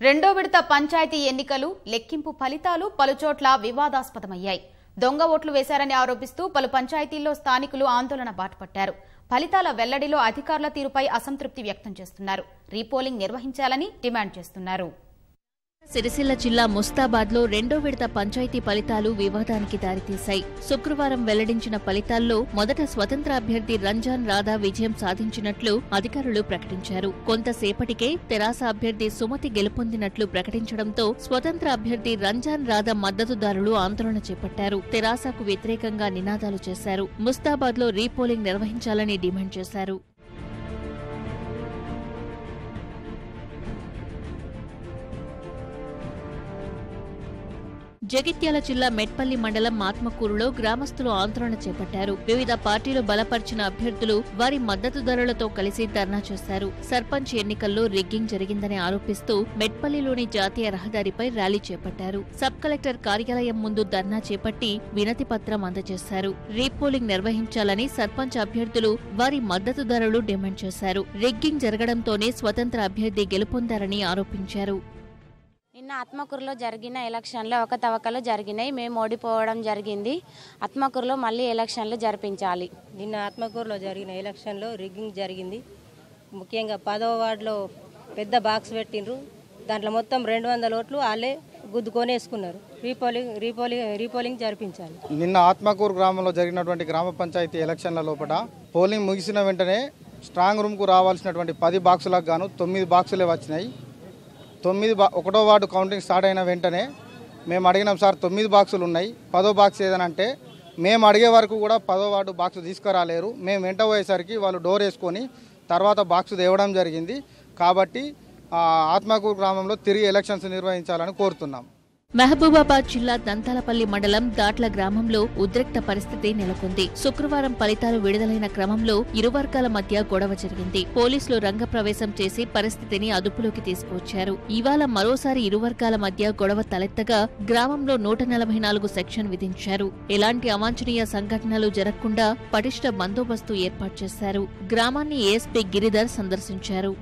రెండో విడత పంచాయతీ ఎన్నికలు లెక్కింపు ఫలితాలు పలుచోట్ల వివాదాస్పదమయ్యాయి. దొంగ ఓట్లు వేశారని ఆరోపిస్తూ పలు పంచాయతీల్లో స్థానికులు ఆందోళన బాటపట్టారు. ఫలితాల వెల్లడిలో అధికారుల తీరుపై అసంతృప్తి వ్యక్తం చేస్తున్నారు. రీపోలింగ్ నిర్వహించాలని డిమాండ్ చేస్తున్నారు. సిరిసిల్ల జిల్లా ముస్తాబాద్లో రెండో విడత పంచాయతీ ఫలితాలు వివాదానికి దారితీశాయి. శుక్రవారం వెల్లడించిన ఫలితాల్లో మొదట స్వతంత్ర అభ్యర్థి రంజాన్ రాధా విజయం సాధించినట్లు అధికారులు ప్రకటించారు. కొంతసేపటికే తెరాస అభ్యర్థి సుమతి గెలుపొందినట్లు ప్రకటించడంతో స్వతంత్ర అభ్యర్థి రంజాన్ రాధా మద్దతుదారులు ఆందోళన చేపట్టారు. తెరాసకు వ్యతిరేకంగా నినాదాలు చేశారు. ముస్తాబాద్లో రీపోలింగ్ నిర్వహించాలని డిమాండ్ చేశారు. జగిత్యాల జిల్లా మెట్పల్లి మండలం ఆత్మకూరులో గ్రామస్తులు ఆందోళన చేపట్టారు. వివిధ పార్టీలు బలపరిచిన అభ్యర్థులు వారి మద్దతుదారులతో కలిసి ధర్నా చేశారు. సర్పంచ్ ఎన్నికల్లో రిగ్గింగ్ జరిగిందని ఆరోపిస్తూ మెట్పల్లిలోని జాతీయ రహదారిపై ర్యాలీ చేపట్టారు. సబ్ కలెక్టర్ కార్యాలయం ముందు ధర్నా చేపట్టి వినతి పత్రం అందజేశారు. రీపోలింగ్ నిర్వహించాలని సర్పంచ్ అభ్యర్థులు వారి మద్దతుదారులు డిమాండ్ చేశారు. రిగ్గింగ్ జరగడంతోనే స్వతంత్ర అభ్యర్థి గెలుపొందారని ఆరోపించారు. నిన్న ఆత్మకూరులో జరిగిన ఎలక్షన్లో ఒక తవకలు జరిగినాయి. మేము ఓడిపోవడం జరిగింది. ఆత్మకూరులో మళ్ళీ ఎలక్షన్లు జరిపించాలి. నిన్న ఆత్మకూరులో జరిగిన ఎలక్షన్లో రిగ్గింగ్ జరిగింది. ముఖ్యంగా 10వ వార్డులో పెద్ద బాక్స్ పెట్టిండ్రు. దాంట్లో మొత్తం 200 ఓట్లు వాళ్ళే గుద్దుకొని వేసుకున్నారు. రీపోలింగ్ జరిపించాలి. నిన్న ఆత్మకూరు గ్రామంలో జరిగినటువంటి గ్రామ పంచాయతీ ఎలక్షన్ల లోపల పోలింగ్ ముగిసిన వెంటనే స్ట్రాంగ్ రూమ్కు రావాల్సినటువంటి 10 బాక్సులకు గాను 9 బాక్సులే వచ్చినాయి. 1వ వార్డు కౌంటింగ్ స్టార్ట్ అయిన వెంటనే మేము అడిగినాం, సార్ 9 బాక్సులు ఉన్నాయి, 10వ బాక్స్ ఏదనంటే మేము అడిగే వరకు కూడా 10వ వార్డు బాక్సు తీసుకురాలేరు. మేము వెంట పోయేసరికి వాళ్ళు డోర్ వేసుకొని తర్వాత బాక్సు తేవడం జరిగింది. కాబట్టి ఆత్మకూరు గ్రామంలో తిరిగి ఎలక్షన్స్ నిర్వహించాలని కోరుతున్నాం. మహబూబాబాద్ జిల్లా దంతాలపల్లి మండలం దాట్ల గ్రామంలో ఉద్రిక్త పరిస్థితి నెలకొంది. శుక్రవారం ఫలితాలు విడుదలైన క్రమంలో ఇరు వర్గాల మధ్య గొడవ జరిగింది. పోలీసులు రంగప్రవేశం చేసి పరిస్థితిని అదుపులోకి తీసుకువచ్చారు. ఇవాళ మరోసారి ఇరు వర్గాల మధ్య గొడవ తలెత్తగా గ్రామంలో 144 సెక్షన్ విధించారు. ఎలాంటి అవాంఛనీయ సంఘటనలు జరగకుండా పటిష్ట బందోబస్తు ఏర్పాటు చేశారు. గ్రామాన్ని ఏఎస్పీ గిరిధర్ సందర్శించారు.